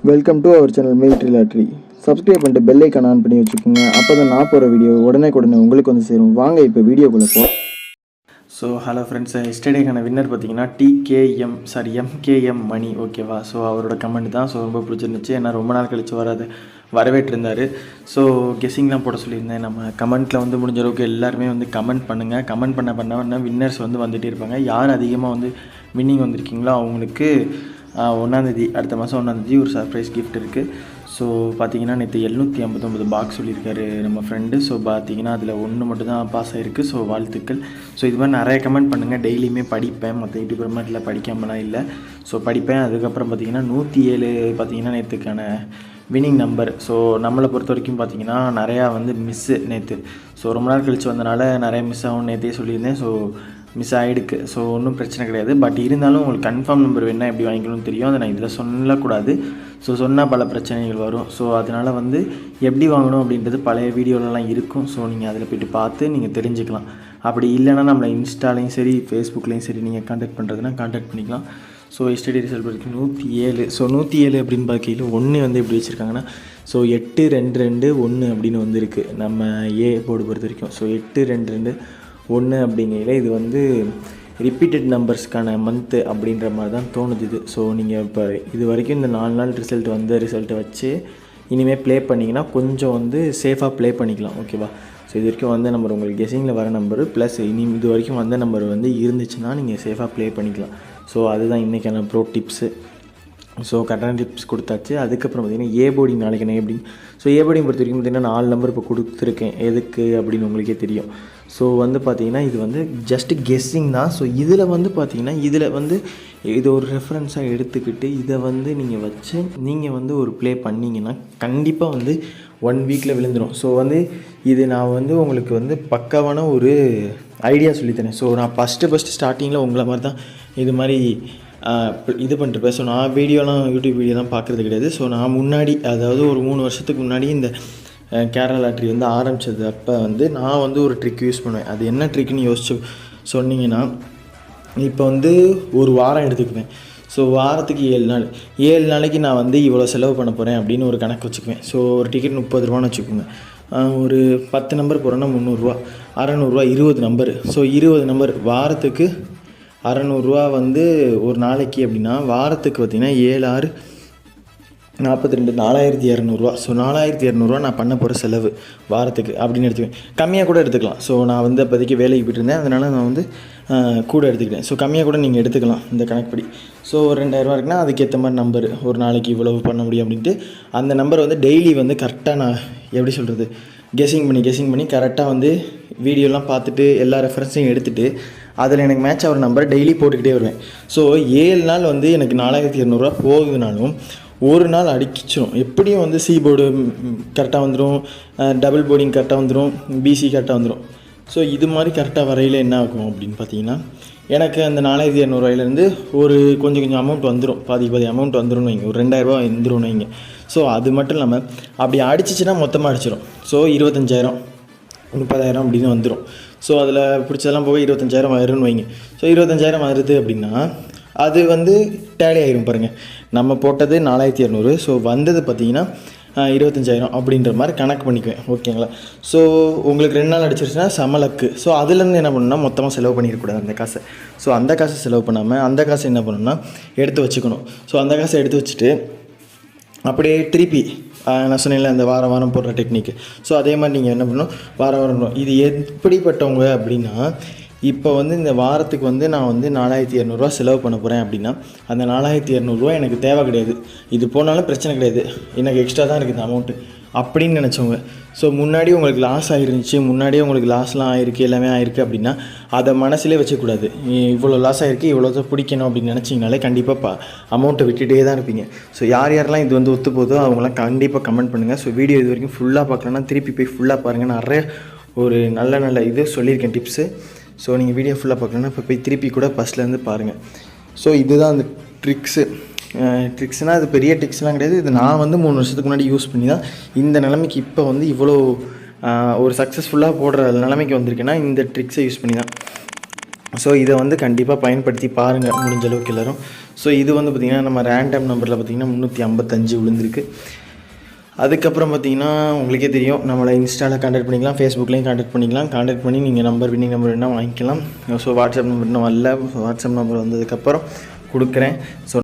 Welcome to our channel military lottery. Subscribe பண்ணிட்டு bell icon on பண்ணி வச்சுக்கோங்க. அப்போ தான் நான் போகிற வீடியோ உடனே உங்களுக்கு வந்து சேரும். வாங்க இப்போ வீடியோக்குள்ளே போ. ஸோ ஹலோ ஃப்ரெண்ட்ஸ், எஸ்டர்டேக்கான வின்னர் பார்த்தீங்கன்னா எம்கேஎம் மணி. ஓகேவா? ஸோ அவரோட கமெண்ட் தான். ஸோ ரொம்ப பிடிச்சிருந்துச்சு. ஏன்னா ரொம்ப நாள் கழிச்சு வரவேற்றிருந்தார். ஸோ கெஸ்ஸிங்லாம் போட சொல்லியிருந்தேன். நம்ம கமெண்ட்டில் வந்து முடிஞ்ச அளவுக்கு எல்லாருமே வந்து கமெண்ட் பண்ணுங்கள். கமெண்ட் பண்ண வின்னர்ஸ் வந்து வந்துகிட்டே இருப்பாங்க. யார் அதிகமாக வந்து வின்னிங் வந்திருக்கீங்களோ அவங்களுக்கு 1 அடுத்த மாதம் 1 ஒரு சர்ப்ரைஸ் கிஃப்ட் இருக்குது. ஸோ பார்த்தீங்கன்னா நேற்று 759 பாக்ஸ் சொல்லியிருக்காரு நம்ம ஃப்ரெண்டு. ஸோ பார்த்தீங்கன்னா அதில் 1 மட்டும் தான் பாஸ் ஆகிருக்கு. ஸோ வாழ்த்துக்கள். ஸோ இது மாதிரி நிறைய கமெண்ட் பண்ணுங்கள். டெய்லியுமே படிப்பேன். மற்ற யூடியூப் மாதிரில படிக்காமலாம் இல்லை. ஸோ படிப்பேன். அதுக்கப்புறம் பார்த்தீங்கன்னா 107 பார்த்தீங்கன்னா நேற்றுக்கான வின்னிங் நம்பர். ஸோ நம்மளை பொறுத்த வரைக்கும் பார்த்தீங்கன்னா நிறையா வந்து மிஸ்ஸு நேற்று. ஸோ ரொம்ப நாள் கழித்து வந்தனால நிறைய மிஸ் ஆகும் நேற்றே சொல்லியிருந்தேன். So miss ஆகிடுக்கு. ஸோ ஒன்றும் பிரச்சனை கிடையாது. பட் இருந்தாலும் உங்களுக்கு கன்ஃபார்ம் நம்பர் வேணால் எப்படி வாங்கிக்கணும்னு தெரியும். அதை நான் இதில் சொல்லக்கூடாது. ஸோ சொன்னால் பல பிரச்சனைகள் வரும். ஸோ அதனால் வந்து எப்படி வாங்கணும் அப்படின்றது பழைய வீடியோலலாம் இருக்கும். ஸோ நீங்கள் அதில் போய்ட்டு பார்த்து நீங்கள் தெரிஞ்சுக்கலாம். அப்படி இல்லைனா நம்மளை இன்ஸ்டாலையும் சரி ஃபேஸ்புக்லேயும் சரி நீங்கள் கான்டாக்ட் பண்ணுறதுனா கான்டாக்ட் பண்ணிக்கலாம். ஸோ எஸ்டடி ரிசல்ட் வரைக்கும் 107. ஸோ 107 அப்படின்னு பார்க்கையில் 1 வந்து எப்படி வச்சுருக்காங்கன்னா, ஸோ 822 அப்படின்னு வந்துருக்கு நம்ம ஏ போர்டு பொறுத்த வரைக்கும். ஸோ 822 அப்படிங்கையில் இது வந்து ரிப்பீட்டட் நம்பர்ஸ்க்கான மந்த்து அப்படின்ற மாதிரி தான் தோணுது இது. ஸோ நீங்கள் இப்போ இது வரைக்கும் இந்த 4 நாள் ரிசல்ட்டை வச்சு இனிமேல் ப்ளே பண்ணிங்கன்னா கொஞ்சம் வந்து சேஃபாக ப்ளே பண்ணிக்கலாம். ஓகேவா? ஸோ இது வரைக்கும் வந்த நம்பர் உங்களுக்கு கெஸிங்கில் வர நம்பரு ப்ளஸ் இது வரைக்கும் வந்த நம்பர் வந்து இருந்துச்சுன்னா நீங்கள் சேஃபாக ப்ளே பண்ணிக்கலாம். ஸோ அதுதான் இன்றைக்கான ப்ரோ டிப்ஸு. ஸோ கரெக்டான டிப்ஸ் கொடுத்தாச்சு. அதுக்கப்புறம் பார்த்திங்கன்னா ஏ போர்டிங் நாளைக்கு என்ன எப்படின்னு. ஸோ ஏ போர்டிங் பொறுத்த வரைக்கும் பார்த்திங்கன்னா 4 நம்பர் இப்போ கொடுத்துருக்கேன். எதுக்கு அப்படின்னு உங்களுக்கே தெரியும். ஸோ வந்து பார்த்திங்கன்னா இது வந்து ஜஸ்ட்டு கெஸ்ஸிங் தான். ஸோ இதில் வந்து பார்த்திங்கன்னா இதில் வந்து இது ஒரு ரெஃபரன்ஸாக எடுத்துக்கிட்டு இதை வந்து நீங்கள் வச்சு நீங்கள் வந்து ஒரு ப்ளே பண்ணிங்கன்னா கண்டிப்பாக வந்து 1 வீக்கில் விழுந்துடும். ஸோ வந்து இது நான் வந்து உங்களுக்கு வந்து பக்காவான ஒரு ஐடியா சொல்லித்தரேன். ஸோ நான் ஃபஸ்ட்டு ஸ்டார்டிங்கில் உங்களை மாதிரி தான் இது மாதிரி இது பண்ணிட்டுருப்பேன். ஸோ நான் யூடியூப் வீடியோலாம் பார்க்குறது கிடையாது. ஸோ நான் முன்னாடி அதாவது ஒரு 3 வருஷத்துக்கு முன்னாடி இந்த கேரளா லாட்ரி வந்து ஆரம்பித்தது அப்போ வந்து நான் வந்து ஒரு ட்ரிக் யூஸ் பண்ணுவேன். அது என்ன ட்ரிக்குன்னு யோசிச்சு சொன்னீங்கன்னா, இப்போ வந்து ஒரு வாரம் எடுத்துக்குவேன். ஸோ வாரத்துக்கு 7 நாளைக்கு நான் வந்து இவ்வளோ செலவு பண்ண போகிறேன் அப்படின்னு ஒரு கணக்கு வச்சுக்குவேன். ஸோ ஒரு டிக்கெட் 30 ரூபான்னு வச்சுக்கோங்க. ஒரு 10 நம்பர் போகிறோன்னா 300 ரூபா, 600 ரூபா, 20 நம்பர். ஸோ 20 நம்பர் வாரத்துக்கு 600 ரூபா வந்து ஒரு நாளைக்கு அப்படின்னா வாரத்துக்கு பார்த்திங்கன்னா 7 6 42 4200 ரூபா. ஸோ 4200 நான் பண்ண போகிற செலவு வாரத்துக்கு அப்படின்னு எடுத்துக்குவேன். கம்மியாக கூட எடுத்துக்கலாம். ஸோ நான் வந்து அப்போதைக்கு வேலைக்கு போய்ட்டு இருந்தேன். அதனால் நான் வந்து கூட எடுத்துக்கிட்டேன். ஸோ கம்மியாக கூட நீங்கள் எடுத்துக்கலாம் இந்த கணக்குப்படி. ஸோ ஒரு 2000 ரூபா இருக்குன்னா அதுக்கேற்ற மாதிரி நம்பர் ஒரு நாளைக்கு இவ்வளவு பண்ண முடியும் அப்படின்ட்டு அந்த நம்பர் வந்து டெய்லி வந்து கரெக்டாக நான் எப்படி சொல்கிறது கெஸ்ஸிங் பண்ணி கரெக்டாக வந்து வீடியோலாம் பார்த்துட்டு எல்லா ரெஃபரன்ஸையும் எடுத்துகிட்டு அதில் எனக்கு மேட்ச் ஆகிற நம்பரை டெய்லி போட்டுக்கிட்டே வருவேன். ஸோ 7 நாள் வந்து எனக்கு 4200 ரூபா போகுதுனாலும் ஒரு நாள் அடிச்சிடும். எப்படியும் வந்து சி போர்டு கரெக்டாக வந்துடும், டபுள் போர்டிங் கரெக்டாக வந்துடும், பிசி கரெக்டாக வந்துடும். ஸோ இது மாதிரி கரெக்டாக வரையில் என்ன ஆகும் அப்படின்னு பார்த்தீங்கன்னா, எனக்கு அந்த 4200 ரூபாயிலேருந்து ஒரு கொஞ்சம் அமௌண்ட் வந்துடும். பாதி அமௌண்ட் வந்துடும் வைங்க. ஒரு 2000 ரூபா வந்துடும் வைங்க. ஸோ அது மட்டும் இல்லாமல் அப்படி அடிச்சிச்சின்னா மொத்தமாக அடிச்சிடும். ஸோ 25,000 30,000 அப்படின்னு வந்துடும். ஸோ அதில் பிடிச்சதெல்லாம் போக 25,000 வரும்னு வைங்க. ஸோ 25,000 வருது அப்படின்னா அது வந்து டேலி ஆகிரும் பாருங்கள். நம்ம போட்டது 4200. ஸோ வந்தது பார்த்திங்கன்னா 25,000 அப்படின்ற மாதிரி கணக்கு பண்ணிக்குவேன். ஓகேங்களா? ஸோ உங்களுக்கு 2 நாள் அடிச்சிருச்சுன்னா சமலக்கு. ஸோ அதுலேருந்து என்ன பண்ணணும்னா மொத்தமாக செலவு பண்ணிடக்கூடாது அந்த காசை. ஸோ அந்த காசை செலவு பண்ணாமல் அந்த காசை என்ன பண்ணணும்னா எடுத்து வச்சுக்கணும். ஸோ அந்த காசை எடுத்து வச்சுட்டு அப்படியே திருப்பி நான் சொன்னேன்ல அந்த வாரம் போடுற டெக்னிக்கு. ஸோ அதே மாதிரி நீங்கள் என்ன பண்ணணும், வாரம் இது எப்படிப்பட்டவங்க அப்படின்னா, இப்போ வந்து இந்த வாரத்துக்கு வந்து நான் வந்து 4200 ரூபா செலவு பண்ண போகிறேன் அப்படின்னா அந்த 4200 ரூபா எனக்கு தேவை கிடையாது. இது போனாலும் பிரச்சனை கிடையாது, எனக்கு எக்ஸ்ட்ரா தான் இருக்குது இந்த அமௌண்ட்டு அப்படின்னு நினச்சவங்க. ஸோ முன்னாடி உங்களுக்கு லாஸ் ஆகிருந்துச்சு, முன்னாடியே உங்களுக்கு லாஸ்லாம் ஆகிருக்கு, எல்லாமே ஆகிருக்கு அப்படின்னா அதை மனசிலே வச்சக்கூடாது. இவ்வளோ லாஸ் ஆகிருக்கு, இவ்வளோ தான் பிடிக்கணும் அப்படின்னு நினச்சிங்கனாலே கண்டிப்பாக அமௌண்ட்டை விட்டுகிட்டே தான் இருப்பீங்க. ஸோ யாரெல்லாம் இது வந்து ஒத்து போதோ அவங்களாம் கண்டிப்பாக கமெண்ட் பண்ணுங்கள். ஸோ வீடியோ இது வரைக்கும் ஃபுல்லாக பார்க்கலன்னா திருப்பி போய் ஃபுல்லாக பாருங்கள். நிறைய ஒரு நல்ல இது சொல்லியிருக்கேன் டிப்ஸு. ஸோ நீங்கள் வீடியோ ஃபுல்லாக பார்க்கலன்னா இப்போ போய் திருப்பி கூட ஃபஸ்ட்லேருந்து பாருங்கள். ஸோ இதுதான் அந்த ட்ரிக்ஸ்னால் அது பெரிய ட்ரிக்ஸ்லாம் கிடையாது. இது நான் வந்து 3 வருஷத்துக்கு முன்னாடி யூஸ் பண்ணி தான் இந்த நிலைமைக்கு இப்போ வந்து இவ்வளோ ஒரு சக்ஸஸ்ஃபுல்லாக போடுற நிலைமைக்கு வந்திருக்கேன்னா இந்த ட்ரிக்ஸை யூஸ் பண்ணி தான். ஸோ இதை வந்து கண்டிப்பாக பயன்படுத்தி பாருங்கள் முடிஞ்ச அளவுக்கு எல்லோரும். ஸோ இது வந்து பார்த்திங்கன்னா நம்ம ரேண்டம் நம்பரில் பார்த்திங்கன்னா 355 விழுந்திருக்கு. அதுக்கப்புறம் பார்த்திங்கன்னா உங்களுக்கே தெரியும், நம்மளை இன்ஸ்டாவில் கான்டாக்ட் பண்ணிக்கலாம், ஃபேஸ்புக்லேயும் கான்டாக்ட் பண்ணிக்கலாம். கான்டாக்ட் பண்ணி நீங்கள் வின்னிங் நம்பர் வேணால் வாங்கிக்கலாம். ஸோ வாட்ஸ்அப் நம்பர் இன்னும் வரல, வாட்ஸ்அப் நம்பர் வந்ததுக்கப்புறம் கொடுக்குறேன். ஸோ